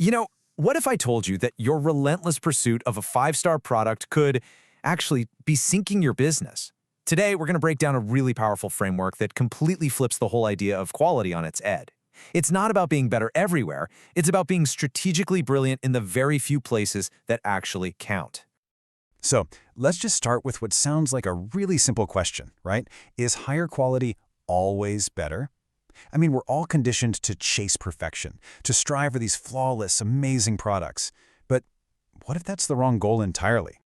You know, what if I told you that your relentless pursuit of a five-star product could actually be sinking your business? Today, we're going to break down a really powerful framework that completely flips the whole idea of quality on its head. It's not about being better everywhere, it's about being strategically brilliant in the very few places that actually count. So let's just start with what sounds like a really simple question, right? Is higher quality always better? I mean, we're all conditioned to chase perfection, to strive for these flawless, amazing products. But what if that's the wrong goal entirely?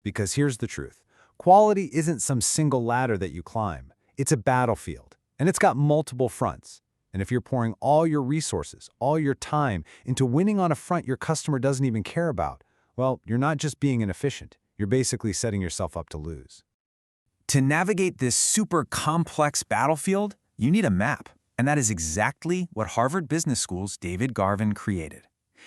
Because here's the truth. Quality isn't some single ladder that you climb. It's a battlefield, and it's got multiple fronts. And if you're pouring all your resources, all your time into winning on a front your customer doesn't even care about, well, you're not just being inefficient. You're basically setting yourself up to lose. To navigate this super complex battlefield, you need a map. And that is exactly what Harvard Business School's David Garvin created.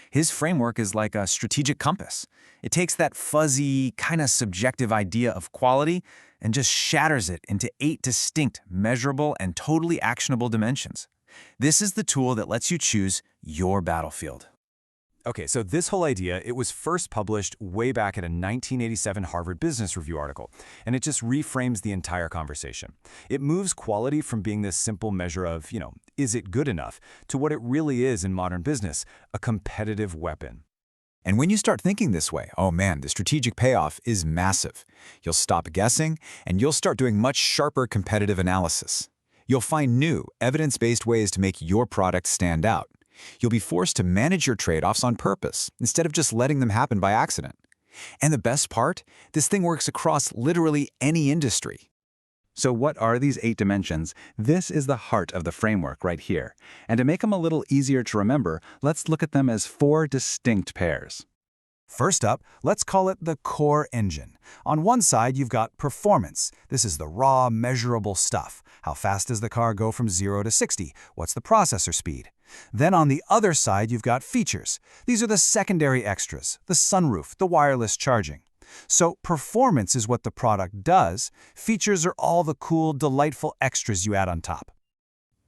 His framework is like a strategic compass. It takes that fuzzy, kind of subjective idea of quality and just shatters it into 8 distinct, measurable, and totally actionable dimensions. This is the tool that lets you choose your battlefield. Okay, so this whole idea, it was first published way back in a 1987 Harvard Business Review article, and it just reframes the entire conversation. It moves quality from being this simple measure of, is it good enough, to what it really is in modern business, a competitive weapon. And when you start thinking this way, oh man, the strategic payoff is massive. You'll stop guessing, and you'll start doing much sharper competitive analysis. You'll find new, evidence-based ways to make your product stand out. You'll be forced to manage your trade-offs on purpose, instead of just letting them happen by accident. And the best part? This thing works across literally any industry. So what are these 8 dimensions? This is the heart of the framework right here. And to make them a little easier to remember, let's look at them as 4 distinct pairs. First up, let's call it the core engine. On one side, you've got performance. This is the raw, measurable stuff. How fast does the car go from 0 to 60? What's the processor speed? Then on the other side, you've got features. These are the secondary extras, the sunroof, the wireless charging. So performance is what the product does. Features are all the cool, delightful extras you add on top.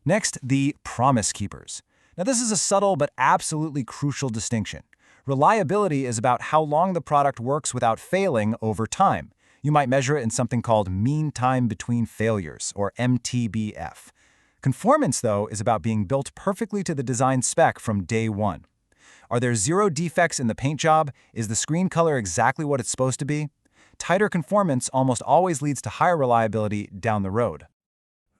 Next, the promise keepers. Now this is a subtle but absolutely crucial distinction. Reliability is about how long the product works without failing over time. You might measure it in something called mean time between failures, or MTBF. Conformance, though, is about being built perfectly to the design spec from day one. Are there 0 defects in the paint job? Is the screen color exactly what it's supposed to be? Tighter conformance almost always leads to higher reliability down the road.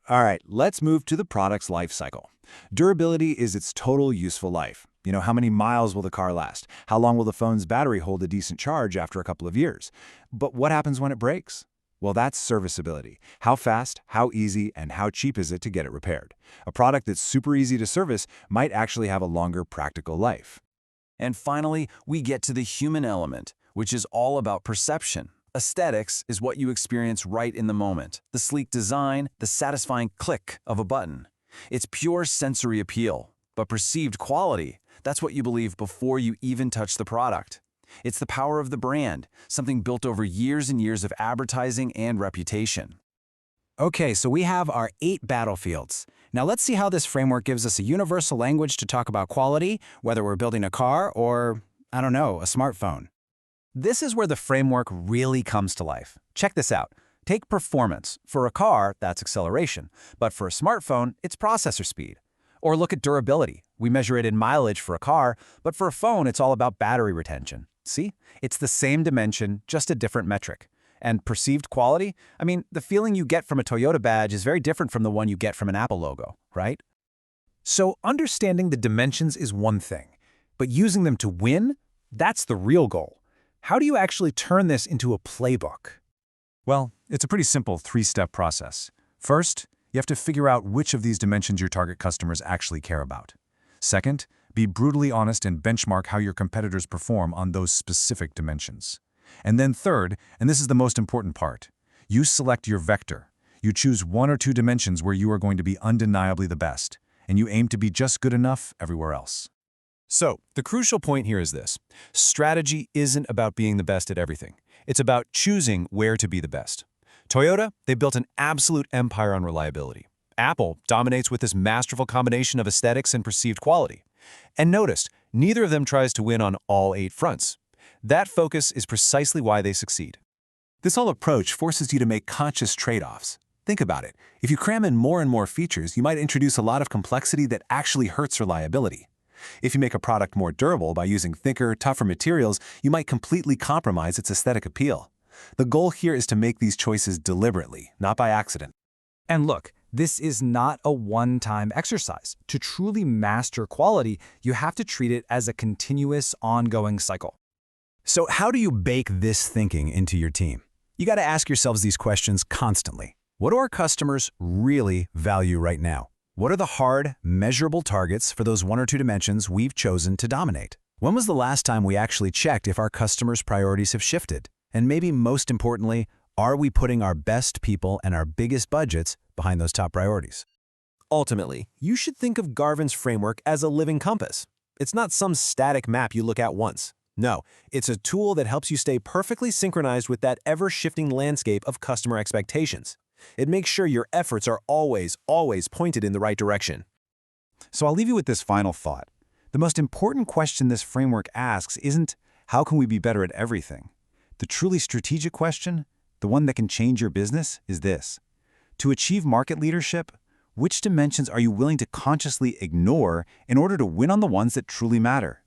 All right, let's move to the product's life cycle. Durability is its total useful life. How many miles will the car last? How long will the phone's battery hold a decent charge after a couple of years? But what happens when it breaks? Well, that's serviceability. How fast, how easy, and how cheap is it to get it repaired? A product that's super easy to service might actually have a longer practical life. And finally, we get to the human element, which is all about perception. Aesthetics is what you experience right in the moment. The sleek design, the satisfying click of a button. It's pure sensory appeal. But perceived quality, that's what you believe before you even touch the product. It's the power of the brand, something built over years and years of advertising and reputation. Okay, so we have our 8 battlefields. Now let's see how this framework gives us a universal language to talk about quality, whether we're building a car or, a smartphone. This is where the framework really comes to life. Check this out. Take performance. For a car, that's acceleration. But for a smartphone, it's processor speed. Or look at durability. We measure it in mileage for a car, but for a phone, it's all about battery retention. See? It's the same dimension, just a different metric. And perceived quality? The feeling you get from a Toyota badge is very different from the one you get from an Apple logo, right? So understanding the dimensions is one thing, but using them to win? That's the real goal. How do you actually turn this into a playbook? Well, it's a pretty simple 3-step process. First, you have to figure out which of these dimensions your target customers actually care about. Second, be brutally honest and benchmark how your competitors perform on those specific dimensions. And then third, and this is the most important part, you select your vector. You choose 1 or 2 dimensions where you are going to be undeniably the best, and you aim to be just good enough everywhere else. So, the crucial point here is this. Strategy isn't about being the best at everything. It's about choosing where to be the best. Toyota, they built an absolute empire on reliability. Apple dominates with this masterful combination of aesthetics and perceived quality. And notice, Neither of them tries to win on all 8 fronts. That focus is precisely why they succeed. This whole approach forces you to make conscious trade-offs. Think about it. If you cram in more and more features, you might introduce a lot of complexity that actually hurts reliability. If you make a product more durable by using thicker, tougher materials, you might completely compromise its aesthetic appeal. The goal here is to make these choices deliberately, not by accident. And look, this is not a one-time exercise. To truly master quality, you have to treat it as a continuous, ongoing cycle. So how do you bake this thinking into your team? You got to ask yourselves these questions constantly. What do our customers really value right now? What are the hard, measurable targets for those 1 or 2 dimensions we've chosen to dominate? When was the last time we actually checked if our customers' priorities have shifted? And maybe most importantly, are we putting our best people and our biggest budgets behind those top priorities? Ultimately, you should think of Garvin's framework as a living compass. It's not some static map you look at once. No, it's a tool that helps you stay perfectly synchronized with that ever-shifting landscape of customer expectations. It makes sure your efforts are always pointed in the right direction. So I'll leave you with this final thought. The most important question this framework asks isn't, how can we be better at everything? The truly strategic question, the one that can change your business, is this. To achieve market leadership, which dimensions are you willing to consciously ignore in order to win on the ones that truly matter?